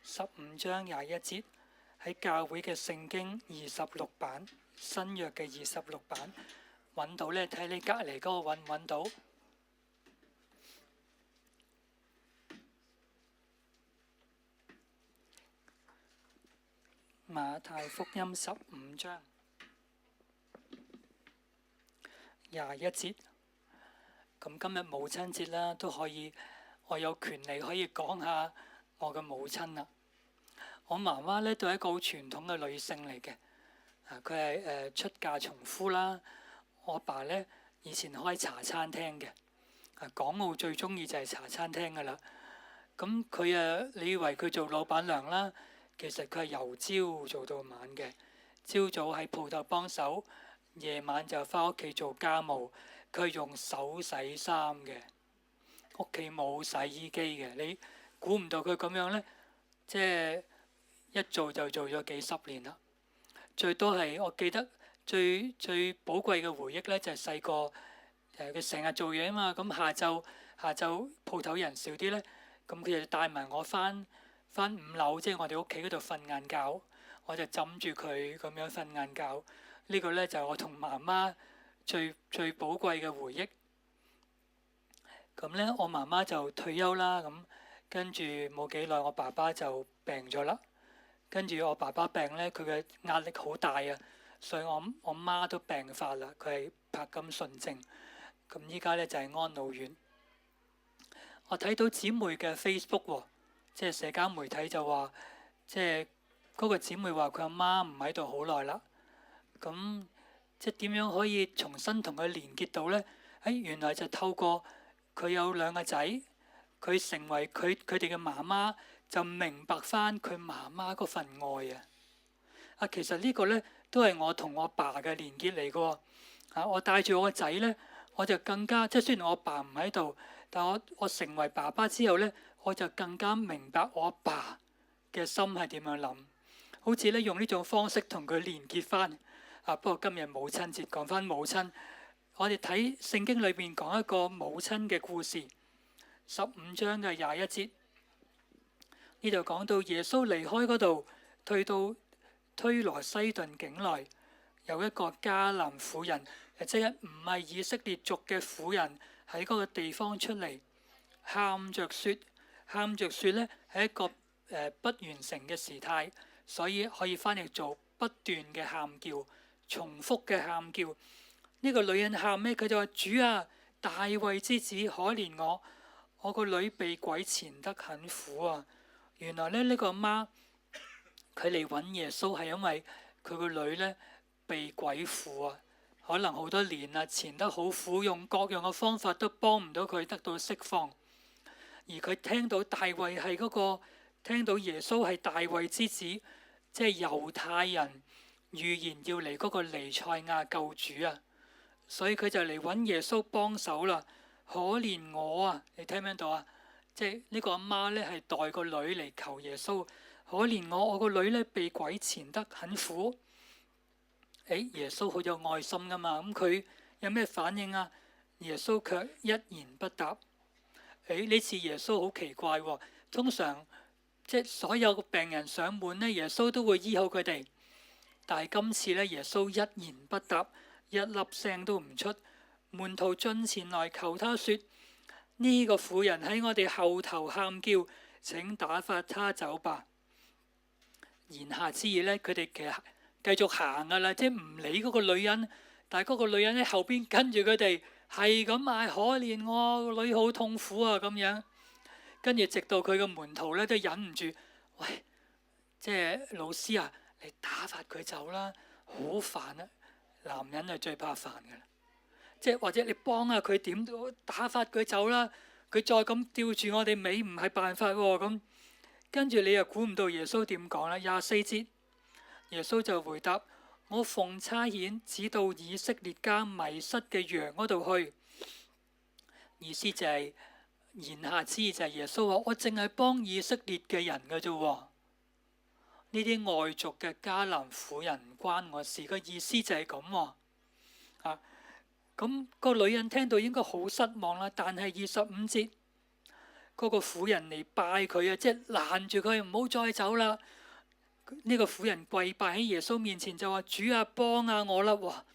15章21節，喺教會嘅聖經26版，新約嘅26版揾到呢？睇你隔離嗰個揾唔揾到？馬太福音15章21節。咁今日母親節啦，都可以，我有權利可以講下我嘅母親啦。我媽媽咧都係一個好傳統嘅女性嚟嘅，佢係出嫁從夫啦。我爸咧以前開茶餐廳嘅，港澳最中意就係茶餐廳噶啦。咁佢你以為佢做老闆娘啦，其實佢係由朝做到晚嘅，朝早喺鋪頭幫手，夜晚就返屋企做家務。佢係用手洗衫嘅，屋企冇洗衣機嘅。你估唔到佢咁樣呢？即係一做就做咗幾十年啦。最多係我記得最寶貴嘅回憶呢，就係細個佢成日做嘢啊嘛。咁下晝鋪頭人少啲呢，咁佢就帶埋我翻5樓，即係我哋屋企嗰度瞓晏覺。我就枕住佢咁樣瞓晏覺。呢個呢，就係我同媽媽最寶貴嘅回憶。咁呢，我媽媽就退休啦。咁跟住冇幾耐，我爸爸就病咗啦。跟住我爸爸病呢，佢嘅壓力好大啊，所以我媽都病發啦。佢係柏金遜症。咁依家呢，就係安老院。我睇到姊妹嘅 Facebook 喎，即係社交媒體就話，即係嗰個姊妹話佢阿媽唔喺度好耐啦。咁即係點樣可以重新同佢連結到呢？原來就透過佢有2個仔，佢成為佢哋嘅媽媽，就明白翻佢媽媽嗰份愛啊！其實呢個呢，都係我同我爸嘅連結嚟嘅喎。我帶住我個仔呢，我就更加即係雖然我爸唔喺度，但我成為爸爸之後呢，我就更加明白我阿爸嘅心係點樣諗，好似呢，用呢種方式同佢連結翻。不過今日母親節，講翻母親，我哋睇聖經裏邊講一個母親嘅故事，15章嘅21節，呢度講到耶穌離開嗰度，退到推羅西頓境內，有一個迦南婦人，即係唔係以色列族嘅婦人喺嗰個地方出嚟，喊着說呢係一個不完成嘅時態，所以可以翻譯做不斷嘅喊叫。重複嘅喊叫，呢個女人喊咩？佢就話：主啊，大衛之子，可憐我個女被鬼纏得很苦啊！原來呢個阿媽佢嚟揾耶穌係因為佢個女呢被鬼附啊，可能好多年啦，纏得好苦，用各樣嘅方法都幫唔到佢得到釋放。而佢聽到大衛係嗰個，聽到耶穌係大衛之子，即係猶太人預言要嚟嗰個彌賽亞救主啊，所以佢就嚟揾耶穌幫手啦。可憐我啊！你聽唔聽到啊？即係呢個阿媽呢係代個女嚟求耶穌，可憐我個女呢被鬼纏得很苦。耶穌好有愛心噶嘛，咁佢有咩反應啊？耶穌卻一言不答。呢次耶穌好奇怪喎，通常即係所有個病人上門呢，耶穌都會醫好佢哋。但係今次咧，耶穌一言不答，一粒聲都唔出。門徒進前來求他說：呢個婦人喺我哋後頭喊叫，請打發他走吧。言下之意咧，佢哋其實繼續行噶啦，即係唔理嗰個女人。但係嗰個女人喺後邊跟住佢哋，係咁嗌：可憐我個女好痛苦啊！咁樣跟住直到佢個門徒咧都忍唔住，喂，即係老師啊！你打發佢走啦，好煩啊！男人係最怕煩嘅啦，即係或者你幫下佢點都打發佢走啦。佢再咁吊住我哋尾唔係辦法喎。咁跟住你又估唔到耶穌點講啦？24節，耶穌就回答：我奉差遣只到以色列家迷失嘅羊嗰度去。意思就係言下之意就係耶穌話：我淨係幫以色列嘅人嘅啫。呢啲外族嘅迦南婦人唔關我事，個意思就係咁喎。咁個女人聽到應該好失望啦。但係25節嗰個婦人嚟拜佢啊，即係攔住佢唔好再走啦。呢個婦人跪拜喺耶穌面前就話：主啊，幫下我啦！哇，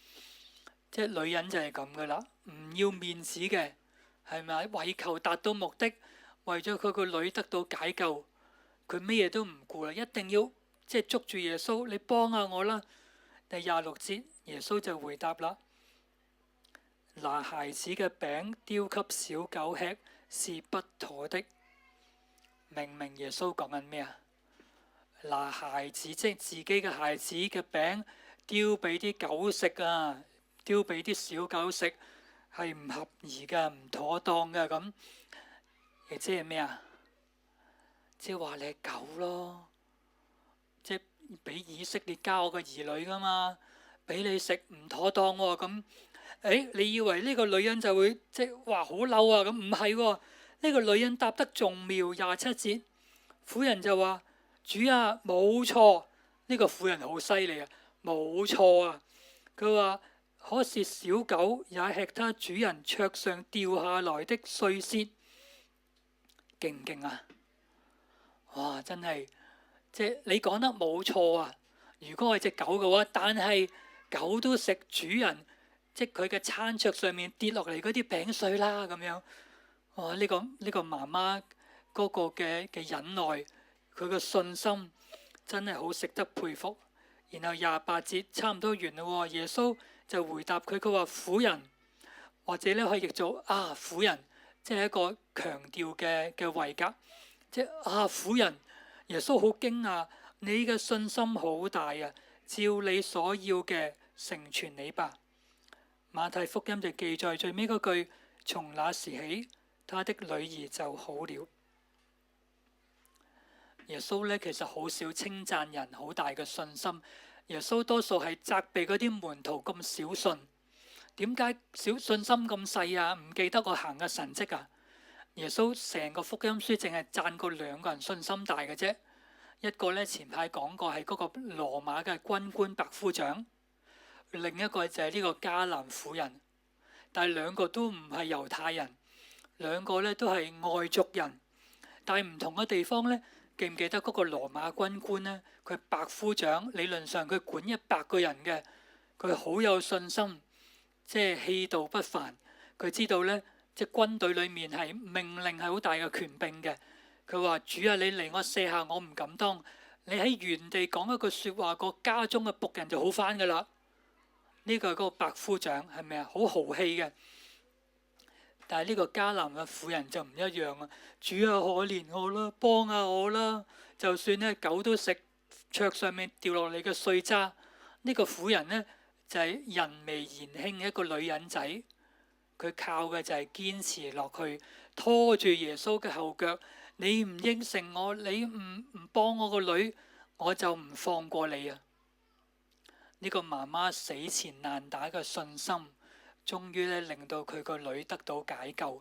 即係女人就係咁噶啦，唔要面子嘅，係咪？為求達到目的，為咗佢個女得到解救，佢咩嘢都唔顧啦，一定要即係捉住耶穌，你幫下我啦。第26節，耶穌就回答啦：拿孩子嘅餅丟給小狗吃是不妥的。明明耶穌講緊咩啊？拿孩子即係自己嘅孩子嘅餅丟俾啲狗食啊，丟俾啲小狗食係唔合宜嘅，唔妥當嘅。咁亦即係咩啊？即係話你係狗咯，即係俾以色列家我嘅兒女噶嘛，俾你食唔妥當喎。咁你以為呢個女人就會即係話好嬲啊？咁唔係喎，呢個女人答得仲妙。27節，婦人就話：主啊，冇錯。呢個婦人好犀利啊，冇錯啊。佢話：可是小狗也吃它主人桌上掉下來的碎屑。勁唔勁啊？哇！真係即係你講得冇錯啊。如果係隻狗嘅話，但係狗都食主人即係佢嘅餐桌上面跌落嚟嗰啲餅碎啦咁樣。哇！呢個媽媽嗰個嘅忍耐，佢嘅信心真係好值得佩服。然後28節差唔多完啦，耶穌就回答佢，佢話：婦人，或者咧可以譯做婦人，即係一個強調嘅位格，即係婦人。耶穌好驚訝，你嘅信心好大啊！照你所要嘅成全你吧。馬太福音就記載最尾嗰句：從那時起，他的女兒就好了。耶穌咧其實好少稱讚人好大嘅信心，耶穌多數係責備嗰啲門徒咁小信。點解信心咁細啊？唔記得我行嘅神蹟啊？耶穌成個福音書淨係讚過2個人信心大嘅啫。一個咧前排講過係嗰個羅馬嘅軍官百夫長，另一個就係呢個迦南婦人。但係2個都唔係猶太人，2個咧都係外族人。但係唔同嘅地方咧，記唔記得嗰個羅馬軍官咧？佢百夫長，理論上佢管100個人嘅，佢好有信心，即係氣度不凡。佢知道咧，即係軍隊裏面係命令係好大嘅權柄嘅。佢話：主啊，你嚟我舍下，我唔敢當。你喺原地講一句説話，個家中嘅僕人就好返噶啦。呢個係嗰個百夫長，係咪啊？好豪氣嘅。但係呢個迦南嘅婦人就唔一樣啊！主啊，可憐我啦，幫下我啦！就算咧狗都食桌上面掉落嚟嘅碎渣。呢個婦人呢，就係人微言輕嘅一個女人仔，佢靠嘅就係堅持落去，拖住耶穌嘅後腳。你唔應承我，你唔幫我個女，我就唔放過你啊！呢個媽媽死纏爛打嘅信心，終於咧令到佢個女得到解救。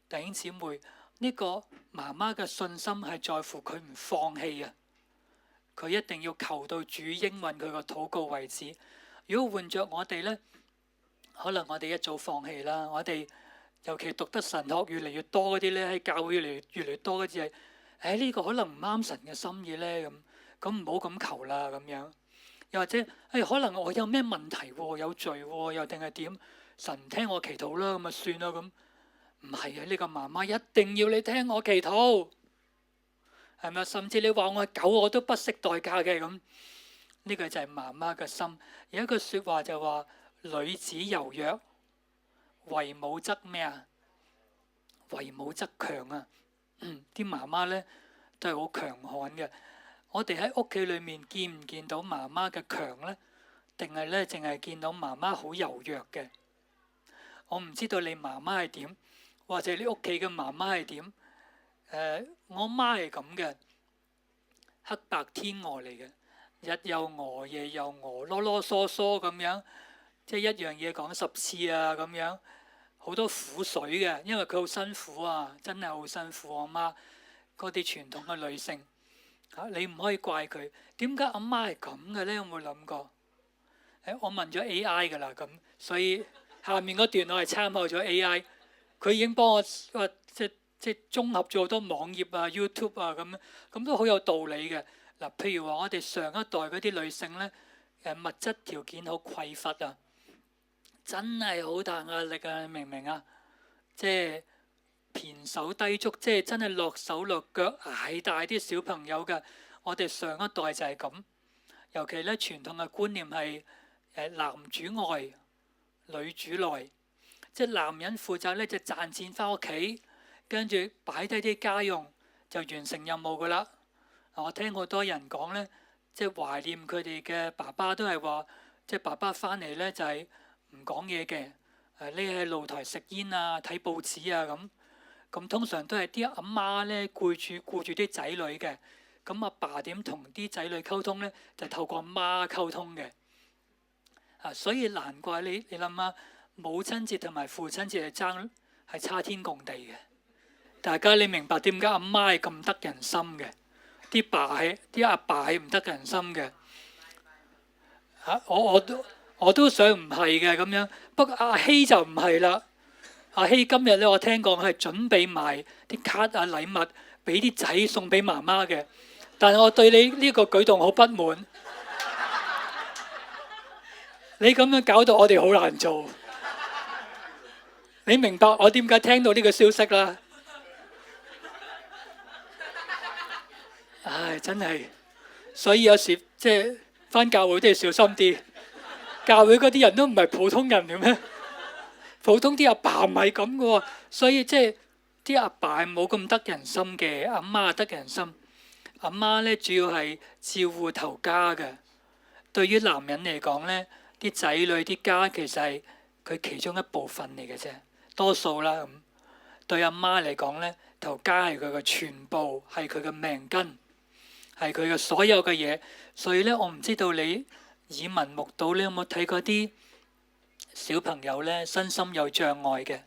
弟兄姊妹，呢個媽媽嘅信心係在乎佢唔放棄啊！佢一定要求到主應允佢個禱告為止。如果換着我哋呢，可能我哋一早放棄啦。我哋尤其讀得神學越嚟越多嗰啲咧，喺教會越嚟越多嗰啲係，呢個可能唔啱神嘅心意咧，咁唔好咁求啦咁樣。又或者可能我有咩問題喎，有罪喎，又定係點？神唔聽我祈禱啦，咁咪算啦咁。唔係啊，呢個媽媽一定要你聽我祈禱，係咪？甚至你話我係狗，我都不惜代價嘅咁。呢個就係媽媽嘅心。有一句説話就話：女子柔弱，為母則咩啊？為母則強啊！啲媽媽咧都係好強悍嘅。我哋喺屋企裏面見唔見到媽媽嘅強呢？定係咧淨係見到媽媽好柔弱嘅？我唔知道你媽媽係點，或者你屋企嘅媽媽係點？我媽係咁嘅，黑白天鵝嚟嘅，日又鵝，夜又鵝，囉囉嗦嗦咁樣，即係一樣嘢講10次啊咁樣，好多苦水嘅，因為佢好辛苦啊，真係好辛苦。我媽嗰啲傳統嘅女性。你唔可以怪佢，點解阿媽係咁嘅呢？有冇諗過？我問咗 AI 噶啦，咁所以下面嗰段我係參考咗 AI，佢已經幫我即係即係綜合咗好多網頁啊、YouTube 啊咁都好有道理嘅。嗱，譬如話我哋上一代嗰啲女性咧，物質條件好匱乏啊，真係好大壓力啊！你明唔明啊？即係胼手胝足，即係真係落手落腳捱大啲小朋友嘅。我哋上一代就係咁，尤其咧傳統嘅觀念係男主外女主內，即係男人負責咧就賺錢返屋企，跟住擺低啲家用就完成任務噶啦。我聽好多人講咧，即係懷念佢哋嘅爸爸，都係話即係爸爸返嚟咧就係唔講嘢嘅，匿喺露台食煙啊、睇報紙啊咁。咁通常都係啲阿媽咧顧住啲仔女嘅，咁阿爸點同啲仔女溝通咧？就透過阿媽溝通嘅。所以難怪你諗下，母親節同埋父親節係差天共地嘅。大家你明白點解阿媽係咁得人心嘅？啲阿爸係唔得人心嘅。我都想唔係嘅咁樣，不過阿希就唔係啦。阿希今日咧，我聽講係準備埋啲卡啊禮物俾啲仔送俾媽媽嘅，但係我對你呢個舉動好不滿。你咁樣搞到我哋好難做。你明白我點解聽到呢個消息啦？唉，真係，所以有時即係返教會都要小心啲。教會嗰啲人都唔係普通人嘅咩？普通啲阿爸唔係咁嘅喎，所以即係啲阿爸係冇咁得人心嘅，阿媽得人心。阿媽咧主要係照顧頭家嘅。對於男人嚟講咧，啲仔女啲家其實係佢其中一部分嚟嘅啫，多數啦咁。對阿媽嚟講咧，頭家係佢嘅全部，係佢嘅命根，係佢嘅所有嘅嘢。所以咧，我唔知道你耳聞目睹，你有冇睇過啲小朋友咧身心有障礙嘅？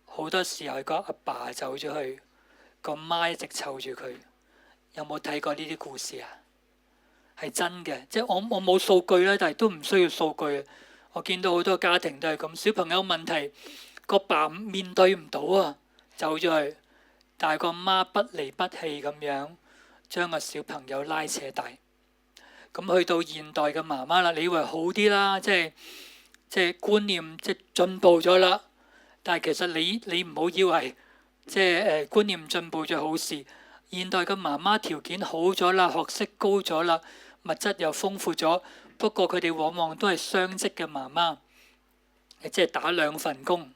好多時候係個阿爸走咗去，個媽一直湊住佢。有冇睇過呢啲故事啊？係真嘅，即係我冇數據啦，但係都唔需要數據。我見到好多家庭都係咁，小朋友問題個爸面對唔到啊，走咗去，但係個媽不離不棄咁樣將個小朋友拉扯大。咁去到現代嘅媽媽啦，你以為好啲啦，即係觀念即係進步咗啦。但係其實你唔好以為即係觀念進步咗好事。現代嘅媽媽條件好咗啦，學識高咗啦，物質又豐富咗。不過佢哋往往都係雙職嘅媽媽，即係打2份工。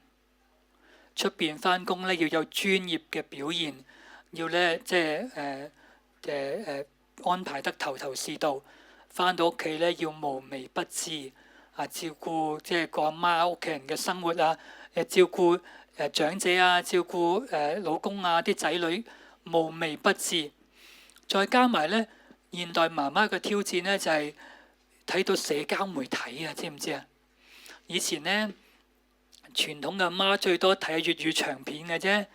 出邊返工咧要有專業嘅表現，要咧即係安排得頭頭是道。返到屋企咧要無微不至啊，照顧即係個阿媽屋企人嘅生活啊，照顧長者啊，照顧老公啊啲仔女，無微不至。再加埋咧，現代媽媽嘅挑戰咧就係睇到社交媒體啊，知唔知啊？以前咧傳統嘅阿媽最多睇下粵語長片嘅啫，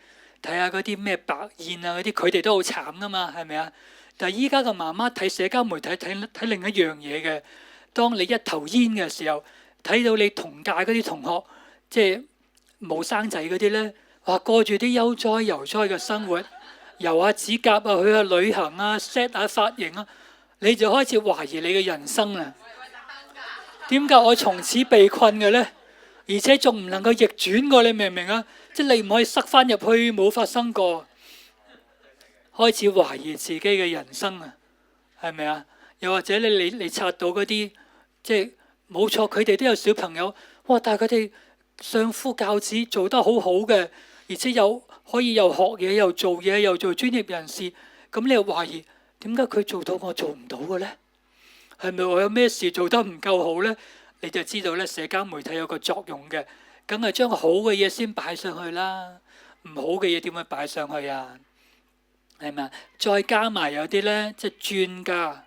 睇下嗰啲咩白燕啊嗰啲，佢哋都好慘噶嘛，係咪啊？但係依家嘅媽媽睇社交媒體睇另一樣嘢嘅。當你一頭煙嘅時候，睇到你同屆嗰啲同學，即係冇生仔嗰啲咧，哇過住啲悠哉游哉嘅生活，油下指甲啊，去下旅行啊 ，set 下髮型啊，你就開始懷疑你嘅人生啦。點解我從此被困嘅咧？而且仲唔能夠逆轉過，你明唔明啊？即係你唔可以塞翻入去，冇發生過。開始懷疑自己嘅人生啊，係咪啊？又或者你察到嗰啲，即係冇錯，佢哋都有小朋友，哇！但係佢哋相夫教子做得好好嘅，而且又可以又學嘢又做嘢又做專業人士，咁你又懷疑點解佢做到我做唔到嘅咧？係咪我有咩事做得唔夠好咧？你就知道咧，社交媒體有個作用嘅，梗係將好嘅嘢先擺上去啦，唔好嘅嘢點會擺上去啊？係咪啊？再加埋有啲咧，即係專家，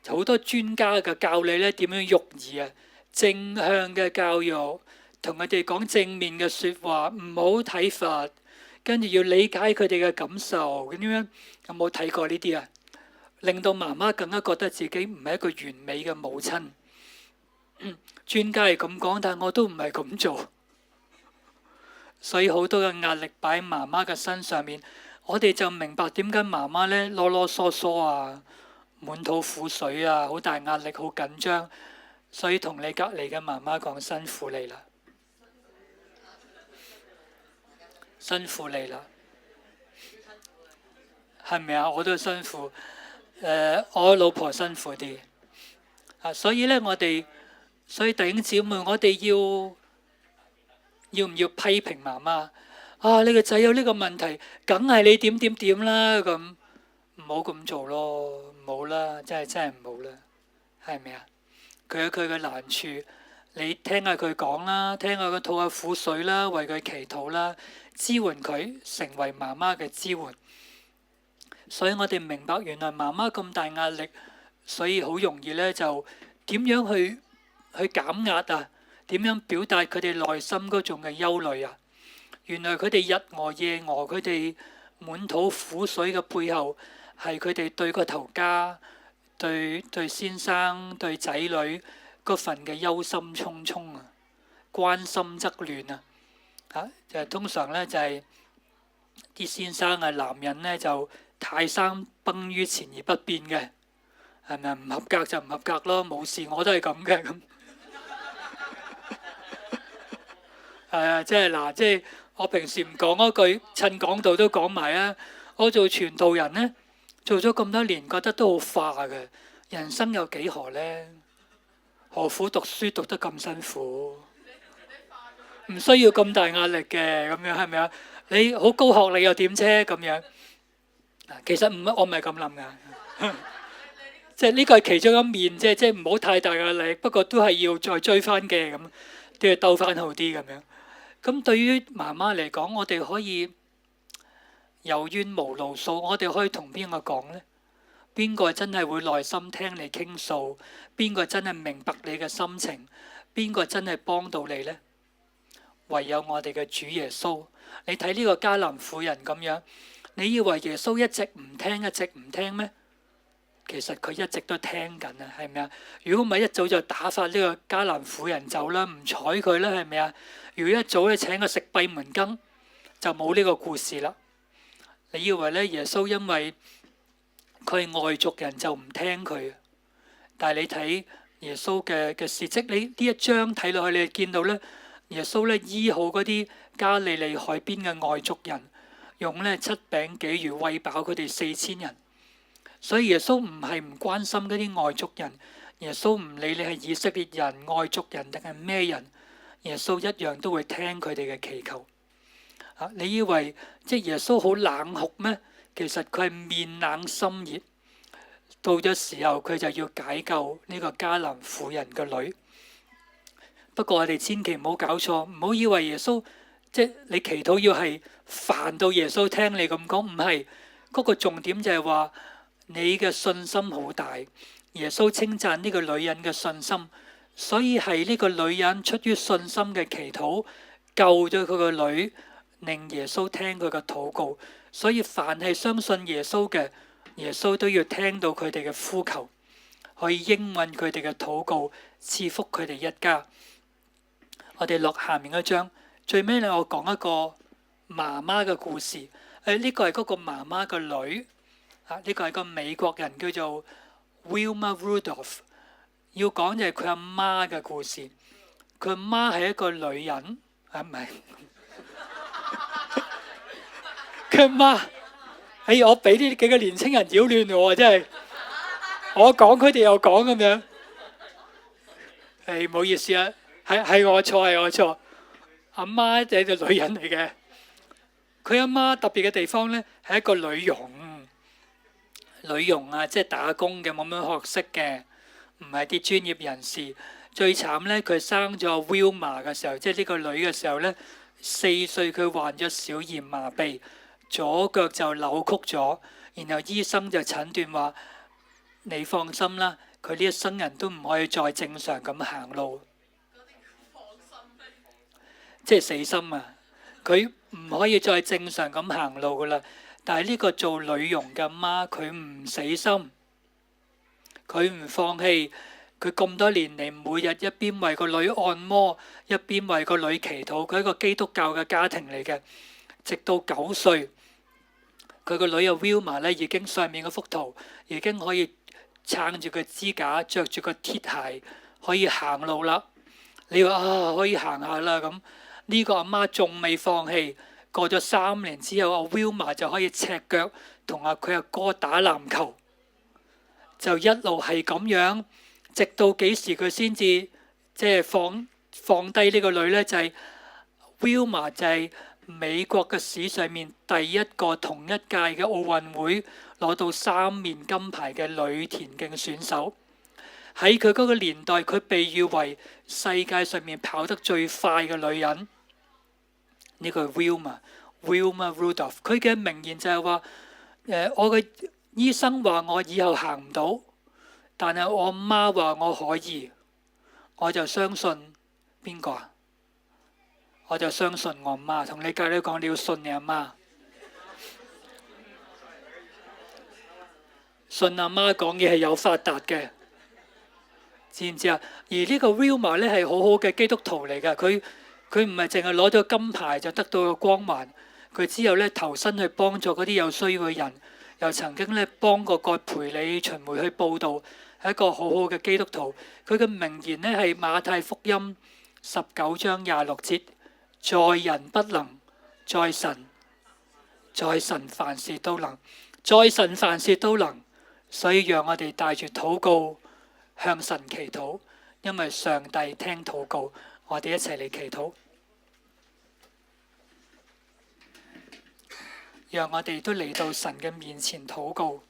好多專家嘅教你咧點樣育兒啊，正向嘅教育，同佢哋講正面嘅説話，唔好體罰，跟住要理解佢哋嘅感受，咁樣有冇睇過呢啲啊？令到媽媽更加覺得自己唔係一個完美嘅母親。專家係咁講，但係我都唔係咁做。所以好多嘅壓力擺喺媽媽嘅身上面，我哋就明白點解媽媽咧囉囉嗦嗦啊，滿肚苦水啊，好大壓力，好緊張。所以同你隔離嘅媽媽講，辛苦你啦，辛苦你啦，係咪啊？我都辛苦，我老婆辛苦啲啊。所以咧，所以弟兄姊妹，我哋要唔要批評媽媽啊？你個仔有呢個問題，梗係你點點點啦，咁唔好咁做咯，唔好啦，真係唔好啦，係咪啊？佢有佢嘅難處，你聽下佢講啦，聽下佢吐下苦水啦，為佢祈禱啦，支援佢，成為媽媽嘅支援。所以我哋明白，原來媽媽咁大壓力，所以好容易咧就點樣去減壓啊？點樣表達佢哋內心嗰種嘅憂慮啊？原來佢哋日餓夜餓，佢哋滿肚苦水嘅背後，係佢哋對個頭家、對先生、對仔女嗰份嘅憂心忡忡啊，關心則亂啊！就通常咧就係啲先生啊，男人咧就泰山崩於前而不變嘅，係咪唔合格就唔合格咯，冇事我都係咁嘅咁。係啊，即係我平時唔講嗰句，趁講道都講埋啊！我做傳道人呢，做咗咁多年，覺得都好化嘅。人生有幾何呢？何苦讀書讀得咁辛苦？唔需要咁大壓力嘅，咁樣係咪啊？你好高學歷又點啫？咁樣其實我唔係咁諗噶，即係呢個係其中一面啫，即係唔好太大壓力。不過都係要再追翻嘅，咁都要兜翻好啲咁樣。咁對於媽媽嚟講，我哋可以有冤無路訴，我哋可以同邊個講呢？邊個真係會耐心聽你傾訴？邊個真係明白你嘅心情？邊個真係幫到你呢？唯有我哋嘅主耶穌。你睇呢個迦南婦人咁樣，你以為耶穌一直唔聽咩？其實佢一直都聽緊啊，係咪啊？如果唔係一早就打發呢個迦南婦人走啦，唔睬佢啦，係咪啊？如果一早咧請佢食閉門羹，就冇呢個故事啦。你以為咧耶穌因為佢係外族人就唔聽佢？但係你睇耶穌嘅事蹟，你呢一章睇落去，你就見到咧耶穌咧醫好嗰啲加利利海邊嘅外族人，用咧7餅幾魚餵飽佢哋4000人。所以耶穌唔係唔關心嗰啲外族人，耶穌唔理你係以色列人、外族人定係咩人，耶穌一樣都會聽佢哋嘅祈求。你以為即係耶穌好冷酷咩？其實佢係面冷心熱，到咗時候佢就要解救呢個迦南婦人嘅女。不過我哋千祈唔好搞錯，唔好以為耶穌即係你祈禱要係煩到耶穌聽你咁講，唔係。嗰個重點就係話你嘅信心好大。耶穌稱讚呢個女人嘅信心，所以係呢個女人出於信心嘅祈禱救咗佢個女，令耶穌聽佢嘅禱告。所以凡係相信耶穌嘅，耶穌都要聽到佢哋嘅呼求，可以應允佢哋嘅禱告，賜福佢哋一家。我哋落下面一章，最尾咧我講一個媽媽嘅故事。呢個係嗰個媽媽嘅女，呢個係個美國人叫做 Wilma Rudolph。要講就係佢阿媽嘅故事。佢阿媽係一個女人，唔係佢阿媽。我俾呢幾個年青人擾亂我，真係我講佢哋又講咁樣。唔好意思啊，係我錯。阿媽就係個女人嚟嘅。佢阿媽特別嘅地方呢，係一個女傭啊，即係打工嘅，冇乜學識嘅，唔係啲專業人士。最慘呢，佢生咗 Wilma 嘅時候，即係呢個女嘅時候呢，4歲佢患咗小兒麻痹，左腳就扭曲咗，然後醫生就診斷話：你放心啦，佢呢一生人都唔可以再正常咁行路。即係死心啊！佢唔可以再正常咁行路噶啦。但係呢個做女傭嘅媽，佢唔死心，佢唔放棄，佢咁多年嚟，每日一邊為個女按摩，一邊為個女祈禱。佢係一個基督教嘅家庭嚟嘅。直到9歲，佢個女阿 Wilma 咧已經上面嗰幅圖已經可以撐住個支架，着住個鐵鞋可以行路啦。你話啊，可以行下啦咁。呢個阿媽仲未放棄。過咗3年之後，阿 Wilma 就可以赤腳同佢阿哥打籃球，就一路係咁樣，直到幾時佢先至即係放低呢個女呢？就係 Wilma 就係美國嘅史上面第一個同一屆嘅奧運會攞到3面金牌嘅女田徑選手。喺佢嗰個年代，佢被譽為世界上面跑得最快嘅女人。呢個係 Wilma Rudolph。佢嘅名言就係話：我嘅醫生話我以後行唔到，但係我媽話我可以，我就相信邊個啊？我就相信我媽。同你隔籬講，你要信你阿媽，信阿媽講嘢係有發達嘅，知唔知啊？而呢個 Wilma 咧係好好嘅基督徒嚟㗎，佢唔係淨係攞咗金牌就得到個光環，佢之後咧投身去幫助嗰啲有需要嘅人，又曾經咧幫過葛培理巡迴去報道，係一個好好嘅基督徒。佢嘅名言咧係馬太福音19章26節：在人不能，在神凡事都能，在神凡事都能。所以讓我哋帶住禱告向神祈禱，因為上帝聽禱告。我哋一齊嚟祈禱，讓我哋都嚟到神嘅面前禱告，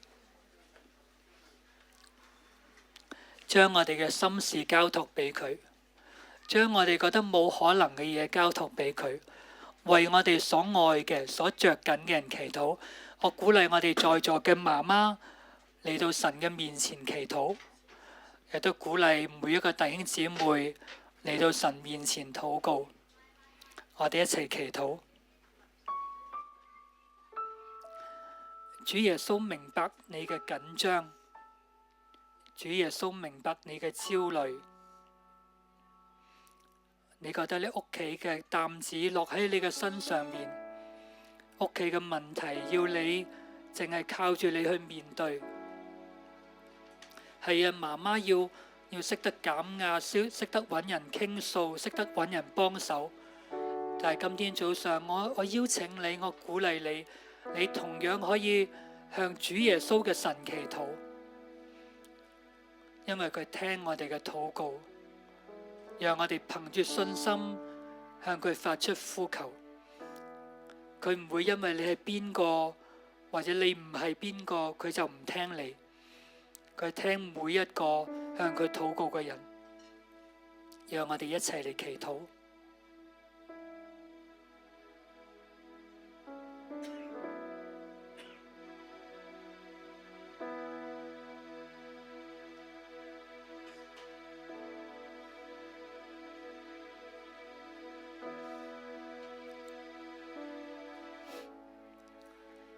將我哋嘅心事交託俾佢，將我哋覺得冇可能嘅嘢交託俾佢，為我哋所愛嘅、所着緊嘅人祈禱。我鼓勵我哋在座嘅媽媽嚟到神嘅面前祈禱，亦都鼓勵每一個弟兄姊妹嚟到神面前禱告。我哋一齊祈禱。主耶穌明白你嘅緊張，主耶穌明白你嘅焦慮。你覺得你屋企嘅擔子落喺你嘅身上面，屋企嘅問題要你淨係靠住你去面對。係啊，媽媽要識得減壓，識得揾人傾訴，識得揾人幫手。但係今天早上，我邀請你，我鼓勵你，你同樣可以向主耶穌嘅神祈禱，因為佢聽我哋嘅禱告，讓我哋憑住信心向佢發出呼求。佢唔會因為你係邊個或者你唔係邊個，佢就唔聽你。佢聽每一個向佢禱告嘅人。讓我哋一齊嚟祈禱。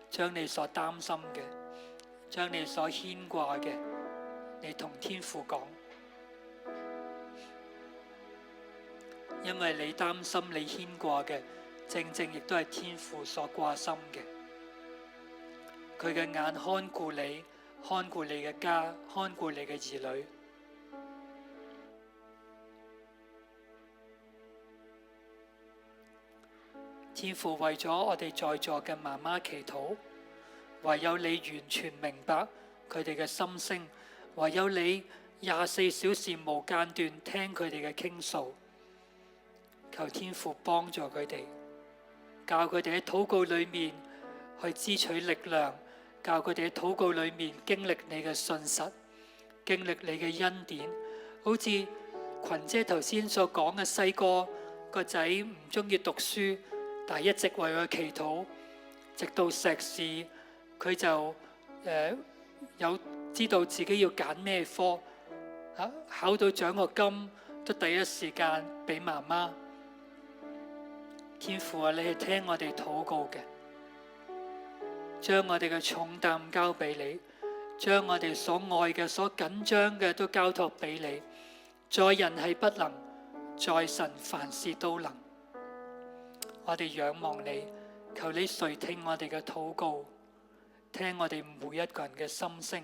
將你所擔心嘅，將你所牽掛嘅，你同天父講，因為你擔心你牽掛嘅，正正亦都係天父所掛心嘅。佢嘅眼看顧你，看顧你嘅家，看顧你嘅兒女。天父為咗我哋在座嘅媽媽祈禱，唯有你完全明白佢哋嘅心聲，唯有你24小時無間斷聽佢哋嘅傾訴。求天父幫助佢哋，教佢哋喺禱告裏面去支取力量，教佢哋喺禱告裏面經歷你嘅信實，經歷你嘅恩典。好似群姐頭先所講嘅，細個仔唔中意讀書，但係一直為佢祈禱，直到碩士佢就有知道自己要揀咩科，考到獎學金都第一時間俾媽媽。天父啊，你係聽我哋禱告嘅，將我哋嘅重擔交俾你，將我哋所愛嘅、所緊張嘅都交託俾你。在人係不能，在神凡事都能。我哋仰望你，求你垂聽我哋嘅禱告，聽我哋每一個人嘅心聲。